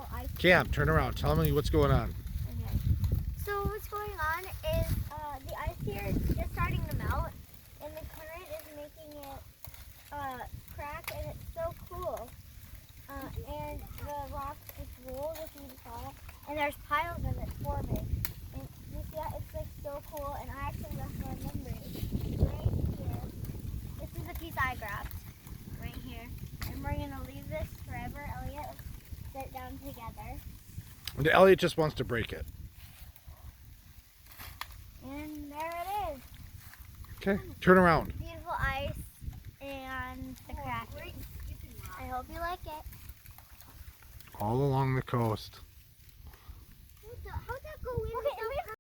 beautiful ice. Cam, turn around. Tell me what's going on. Okay. So what's going on is the ice here is just starting to melt, and the current is making it crack, and it's so cool. And the rock is rolled, if you saw, and there's piles of it forming. And you see that? It's like so cool, and I actually left my memory right here. This is a piece I grabbed right here, and we're gonna leave this forever. Elliot, let's sit down together. And Elliot just wants to break it. And there it is. Okay, turn around. Beautiful ice and the cracking. I hope you like it. All along the coast. How'd that go in? Okay,